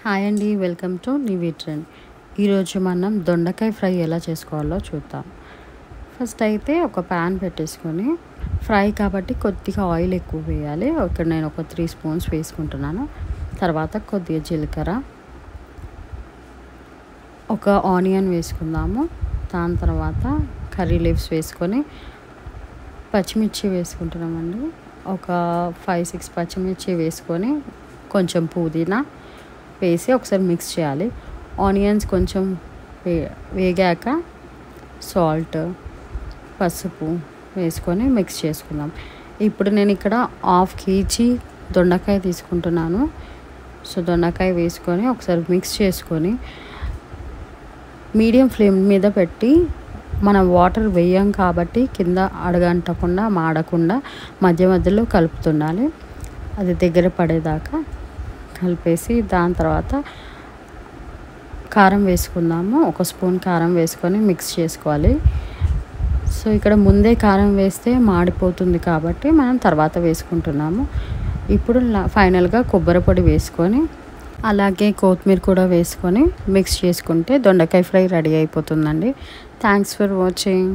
Hi అండి, welcome to నివి trend. ఈరోజు మనం దొండకాయ ఫ్రై ఎలా చేసుకోవాలో చూద్దాం. ఫస్ట్ అయితే ఒక ప్యాన్ పెట్టేసుకొని ఫ్రై కాబట్టి కొద్దిగా ఆయిల్ ఎక్కువ వేయాలి. ఇక్కడ నేను ఒక 3 స్పూన్స్ వేసుకుంటున్నాను. తర్వాత కొద్దిగా జీలకర్ర, ఒక ఆనియన్ వేసుకుందాము. దాని తర్వాత కర్రీ లీవ్స్ వేసుకొని పచ్చిమిర్చి వేసుకుంటున్నామండి. ఒక 5-6 పచ్చిమిర్చి వేసుకొని కొంచెం పుదీనా వేసి ఒకసారి మిక్స్ చేయాలి. ఆనియన్స్ కొంచెం వేగాక సాల్ట్, పసుపు వేసుకొని మిక్స్ చేసుకుందాం. ఇప్పుడు నేను ఇక్కడ 1/2 kg దొండకాయ తీసుకుంటున్నాను. సో దొండకాయ వేసుకొని ఒకసారి మిక్స్ చేసుకొని మీడియం ఫ్లేమ్ మీద పెట్టి, మనం వాటర్ వేయం కాబట్టి కింద అడగంటకుండా మాడకుండా మధ్య మధ్యలో కలుపుతుండాలి. అది దగ్గర పడేదాకా కలిపేసి దాని తర్వాత కారం వేసుకుందాము. 1 స్పూన్ కారం వేసుకొని మిక్స్ చేసుకోవాలి. సో ఇక్కడ ముందే కారం వేస్తే మాడిపోతుంది కాబట్టి మనం తర్వాత వేసుకుంటున్నాము. ఇప్పుడు ఫైనల్గా కొబ్బరి పొడి వేసుకొని అలాగే కొత్తిమీర కూడా వేసుకొని మిక్స్ చేసుకుంటే దొండకాయ ఫ్రై రెడీ అయిపోతుందండి. Thanks for watching.